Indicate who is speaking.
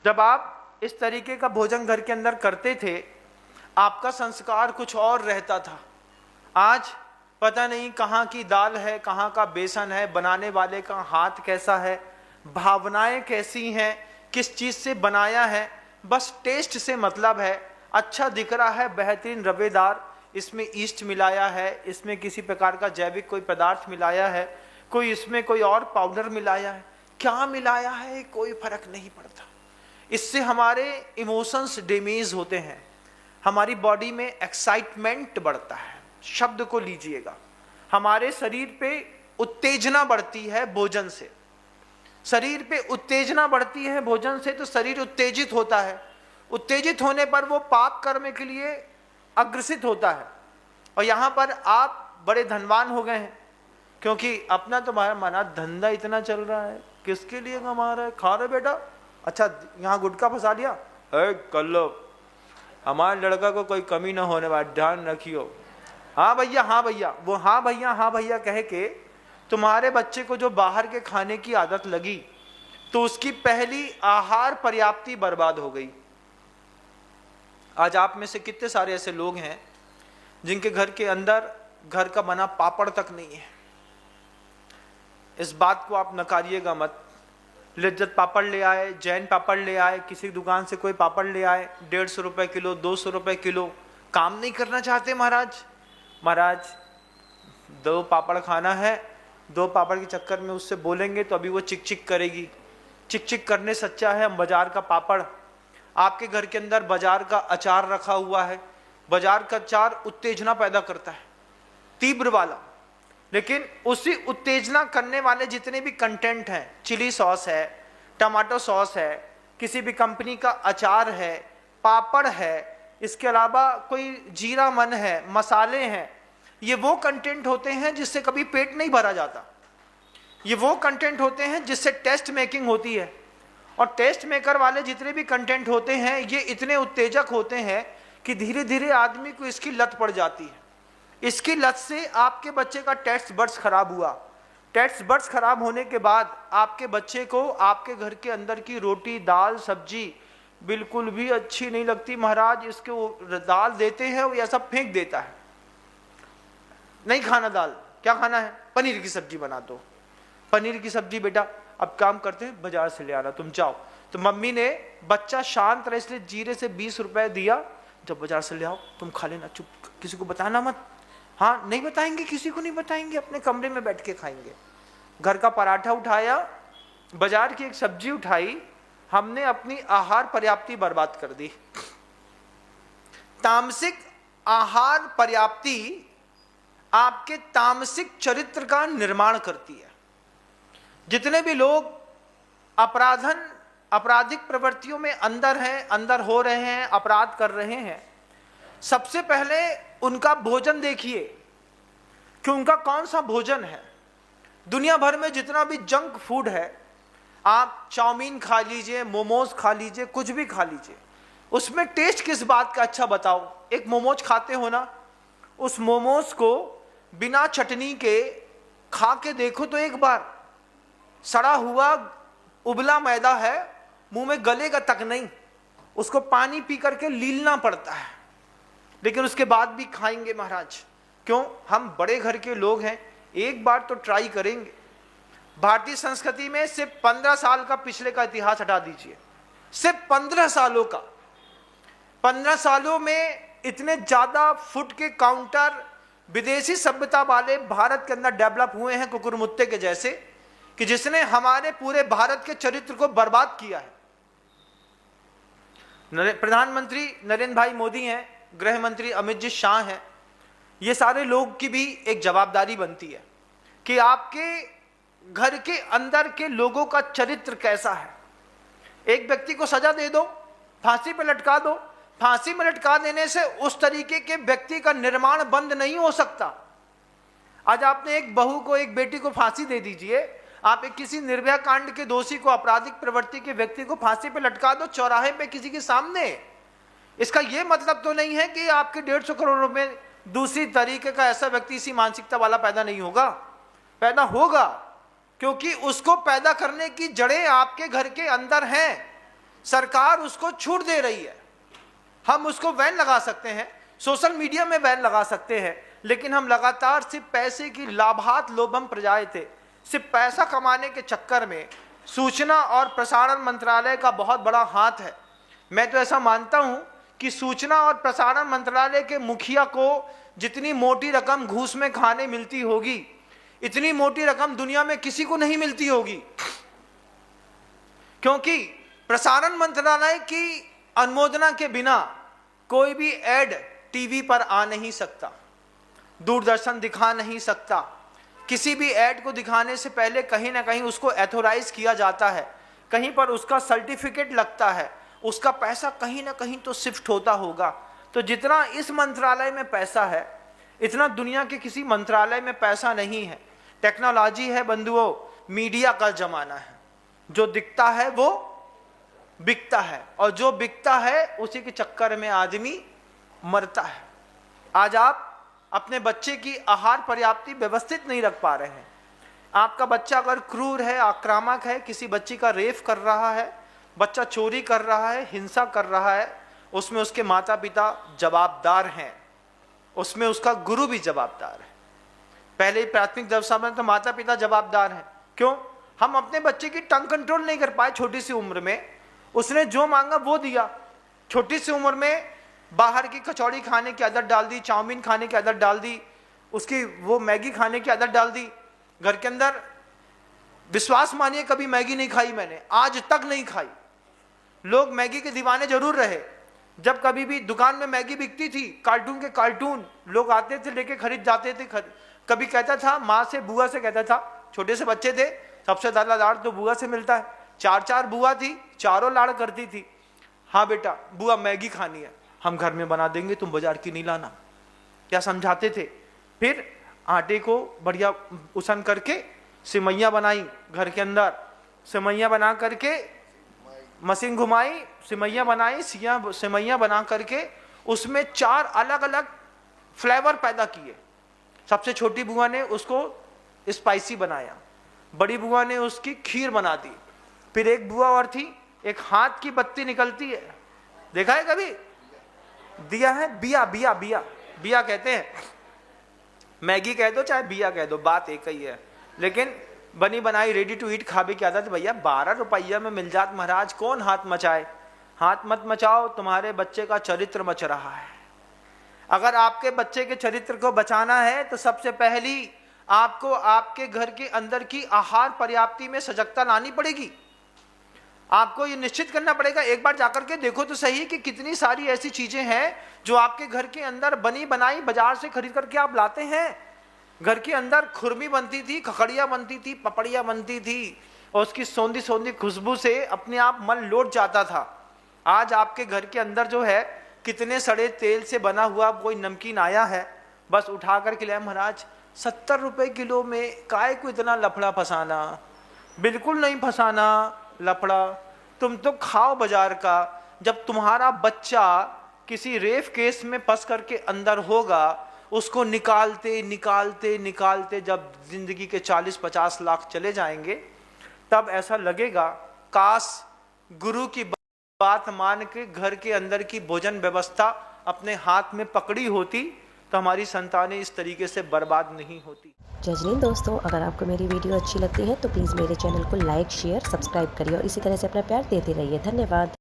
Speaker 1: जब आप इस तरीके का भोजन घर के अंदर करते थे, आपका संस्कार कुछ और रहता था। आज पता नहीं कहाँ की दाल है, कहाँ का बेसन है, बनाने वाले का हाथ कैसा है, भावनाएं कैसी हैं, किस चीज़ से बनाया है, बस टेस्ट से मतलब है। अच्छा दिख रहा है, बेहतरीन रवेदार, इसमें ईस्ट मिलाया है, इसमें किसी प्रकार का जैविक कोई पदार्थ मिलाया है, कोई इसमें कोई और पाउडर मिलाया है, क्या मिलाया है कोई फर्क नहीं पड़ता। इससे हमारे इमोशंस डैमेज होते हैं, हमारी बॉडी में एक्साइटमेंट बढ़ता है। शब्द को लीजिएगा, हमारे शरीर पे उत्तेजना बढ़ती है भोजन से। शरीर पे उत्तेजना बढ़ती है भोजन से, तो शरीर उत्तेजित होता है। उत्तेजित होने पर वो पाप कर्म के लिए अग्रसित होता है। और यहाँ पर आप बड़े धनवान हो गए हैं, क्योंकि अपना तुम्हारा मना धंधा इतना चल रहा है, किसके लिए कमा रहा है, खा रहे बेटा, अच्छा यहाँ गुटखा फंसा लिया, कर लो, हमारे लड़का को कोई कमी ना होने वाला, ध्यान रखियो, हाँ भैया हाँ भैया, वो हाँ भैया हाँ भैया कह के तुम्हारे बच्चे को जो बाहर के खाने की आदत लगी, तो उसकी पहली आहार पर्याप्ति बर्बाद हो गई। आज आप में से कितने सारे ऐसे लोग हैं जिनके घर के अंदर घर का बना पापड़ तक नहीं है। इस बात को आप नकारिएगा मत। लिज्जत पापड़ ले आए, जैन पापड़ ले आए, किसी दुकान से कोई पापड़ ले आए, 150 रुपए किलो, 200 रुपए किलो, काम नहीं करना चाहते महाराज। महाराज 2 पापड़ खाना है, 2 पापड़ के चक्कर में उससे बोलेंगे तो अभी वो चिक चिक करेगी। चिक चिक करने से अच्छा है हम बाजार का पापड़। आपके घर के अंदर बाजार का अचार रखा हुआ है, बाजार का अचार उत्तेजना पैदा करता है, तीव्र वाला, लेकिन उसी उत्तेजना करने वाले जितने भी कंटेंट हैं, चिली सॉस है, टमाटो सॉस है, किसी भी कंपनी का अचार है, पापड़ है, इसके अलावा कोई जीरा मन है, मसाले हैं, ये वो कंटेंट होते हैं जिससे कभी पेट नहीं भरा जाता। ये वो कंटेंट होते हैं जिससे टेस्ट मेकिंग होती है। और टेस्ट मेकर वाले जितने भी कंटेंट होते हैं, ये इतने उत्तेजक होते हैं कि धीरे धीरे आदमी को इसकी लत पड़ जाती है। इसकी लत से आपके बच्चे का टेस्ट बड्स खराब हुआ। टेस्ट बड्स खराब होने के बाद आपके बच्चे को आपके घर के अंदर की रोटी, दाल, सब्जी बिल्कुल भी अच्छी नहीं लगती। महाराज इसके वो दाल देते हैं, वो ऐसा फेंक देता है, नहीं खाना दाल, क्या खाना है, पनीर की सब्जी बना दो। पनीर की सब्जी बेटा अब काम करते हैं, बाजार से ले आना, तुम जाओ। तो मम्मी ने बच्चा शांत रहे इसलिए जीरे से 20 रुपए दिया, जब बाजार से ले आओ तुम खा लेना, चुप, किसी को बताना मत। हाँ नहीं बताएंगे, किसी को नहीं बताएंगे, अपने कमरे में बैठ के खाएंगे। घर का पराठा उठाया, बाजार की एक सब्जी उठाई, हमने अपनी आहार पर्याप्ति बर्बाद कर दी। तामसिक आहार पर्याप्ति आपके तामसिक चरित्र का निर्माण करती है। जितने भी लोग आपराधिक प्रवृत्तियों में अंदर हो रहे हैं, अपराध कर रहे हैं, सबसे पहले उनका भोजन देखिए कि उनका कौन सा भोजन है। दुनिया भर में जितना भी जंक फूड है, आप चाउमीन खा लीजिए, मोमोज खा लीजिए, कुछ भी खा लीजिए, उसमें टेस्ट किस बात का अच्छा बताओ। एक मोमोज खाते हो ना, उस मोमोज को बिना चटनी के खा के देखो तो एक बार, सड़ा हुआ उबला मैदा है, मुंह में गलेगा तक नहीं, उसको पानी पी करके लीलना पड़ता है, लेकिन उसके बाद भी खाएंगे महाराज। क्यों? हम बड़े घर के लोग हैं, एक बार तो ट्राई करेंगे। भारतीय संस्कृति में सिर्फ 15 साल का पिछले का इतिहास हटा दीजिए, सिर्फ 15 सालों का, 15 सालों में इतने ज्यादा फूड के काउंटर विदेशी सभ्यता वाले भारत के अंदर डेवलप हुए हैं, कुकुरमुत्ते के जैसे, कि जिसने हमारे पूरे भारत के चरित्र को बर्बाद किया है। प्रधानमंत्री नरेंद्र भाई मोदी हैं, गृह मंत्री अमित जी शाह हैं, ये सारे लोग की भी एक जवाबदारी बनती है कि आपके घर के अंदर के लोगों का चरित्र कैसा है। एक व्यक्ति को सजा दे दो, फांसी पे लटका दो, फांसी में लटका देने से उस तरीके के व्यक्ति का निर्माण बंद नहीं हो सकता। आज आपने एक बहू को, एक बेटी को फांसी दे दीजिए, आप एक किसी निर्भया कांड के दोषी को, आपराधिक प्रवृत्ति के व्यक्ति को फांसी पे लटका दो चौराहे पे किसी के सामने। इसका यह मतलब तो नहीं है कि आपके 150 करोड़ में दूसरी तरीके का ऐसा व्यक्ति इसी मानसिकता वाला पैदा नहीं होगा, पैदा होगा, क्योंकि उसको पैदा करने की जड़ें आपके घर के अंदर हैं। सरकार उसको छूट दे रही है। हम उसको बैन लगा सकते हैं, सोशल मीडिया में बैन लगा सकते हैं, लेकिन हम लगातार सिर्फ पैसे की लाभात लोभम प्रजाए थे। सिर्फ पैसा कमाने के चक्कर में सूचना और प्रसारण मंत्रालय का बहुत बड़ा हाथ है। मैं तो ऐसा मानता हूं कि सूचना और प्रसारण मंत्रालय के मुखिया को जितनी मोटी रकम घूस में खाने मिलती होगी, इतनी मोटी रकम दुनिया में किसी को नहीं मिलती होगी, क्योंकि प्रसारण मंत्रालय की अनुमोदना के बिना कोई भी एड टीवी पर आ नहीं सकता, दूरदर्शन दिखा नहीं सकता। किसी भी एड को दिखाने से पहले कहीं ना कहीं उसको एथोराइज किया जाता है, कहीं पर उसका सर्टिफिकेट लगता है, उसका पैसा कहीं ना कहीं तो शिफ्ट होता होगा। तो जितना इस मंत्रालय में पैसा है, इतना दुनिया के किसी मंत्रालय में पैसा नहीं है। टेक्नोलॉजी है बंधुओं, मीडिया का जमाना है, जो दिखता है वो बिकता है, और जो बिकता है उसी के चक्कर में आदमी मरता है। आज आप अपने बच्चे की आहार पर्याप्ति व्यवस्थित नहीं रख पा रहे हैं। आपका बच्चा अगर क्रूर है, आक्रामक है, किसी बच्ची का रेप कर रहा है, बच्चा चोरी कर रहा है, हिंसा कर रहा है, उसमें उसके माता पिता जवाबदार हैं, उसमें उसका गुरु भी जवाबदार है। पहले ही प्राथमिक दशा में तो माता पिता जवाबदार हैं। क्यों? हम अपने बच्चे की टंग कंट्रोल नहीं कर पाए छोटी सी उम्र में। उसने जो मांगा वो दिया। छोटी सी उम्र में बाहर की कचौड़ी खाने की आदत डाल दी, चाउमीन खाने की आदत डाल दी, उसकी वो मैगी खाने की आदत डाल दी। घर के अंदर विश्वास मानिए कभी मैगी नहीं खाई मैंने, आज तक नहीं खाई। लोग मैगी के दीवाने जरूर रहे। जब कभी भी दुकान में मैगी बिकती थी, कार्टून के कार्टून लोग आते थे लेके खरीद जाते थे। कभी कहता था माँ से, बुआ से कहता था, छोटे से बच्चे थे, सबसे ज्यादा लाड़ तो बुआ से मिलता है। 4 बुआ थी, चारों लाड़ करती थी। हाँ बेटा, बुआ मैगी खानी है, हम घर में बना देंगे, तुम बाजार की नहीं लाना। क्या समझाते थे। फिर आटे को बढ़िया उसन करके सिमैया बनाई, घर के अंदर सिमैया बना करके मशीन घुमाई, सिमैया बनाई, सिमैया बना करके उसमें 4 अलग अलग फ्लेवर पैदा किए। सबसे छोटी बुआ ने उसको स्पाइसी बनाया, बड़ी बुआ ने उसकी खीर बना दी। फिर एक बुआ और थी, एक हाथ की बत्ती निकलती है, देखा है कभी? दिया है, बिया बिया बिया बिया कहते हैं। मैगी कह दो चाहे बिया कह दो, बात एक ही है। लेकिन बनी बनाई रेडी टू ईट खाबे की आदत भैया 12 रुपया में मिल जात महाराज, कौन हाथ मचाए? हाथ मत मचाओ, तुम्हारे बच्चे का चरित्र मच रहा है। अगर आपके बच्चे के चरित्र को बचाना है तो सबसे पहली आपको आपके घर के अंदर की आहार पर्याप्ति में सजगता लानी पड़ेगी। आपको ये निश्चित करना पड़ेगा। एक बार जाकर के देखो तो सही कि कितनी सारी ऐसी चीजें हैं जो आपके घर के अंदर बनी बनाई बाजार से खरीद करके आप लाते हैं। घर के अंदर खुरमी बनती थी, खखड़िया बनती थी, पपड़िया बनती थी, और उसकी सौंधी सौंधी खुशबू से अपने आप मन लौट जाता था। आज आपके घर के अंदर जो है कितने सड़े तेल से बना हुआ कोई नमकीन आया है, बस उठा कर के ले महाराज 70 रुपए किलो में, काय को इतना लफड़ा फंसाना? बिल्कुल नहीं फंसाना लफड़ा। तुम तो खाओ बाजार का। जब तुम्हारा बच्चा किसी रेप केस में फंस करके अंदर होगा, उसको निकालते निकालते निकालते जब जिंदगी के 40-50 लाख चले जाएंगे, तब ऐसा लगेगा काश गुरु की बात मान के घर के अंदर की भोजन व्यवस्था अपने हाथ में पकड़ी होती तो हमारी संतानें इस तरीके से बर्बाद नहीं होती।
Speaker 2: जजनीन दोस्तों, अगर आपको मेरी वीडियो अच्छी लगती है तो प्लीज़ मेरे चैनल को लाइक, शेयर, सब्सक्राइब करिए और इसी तरह से अपना प्यार देते रहिए। धन्यवाद।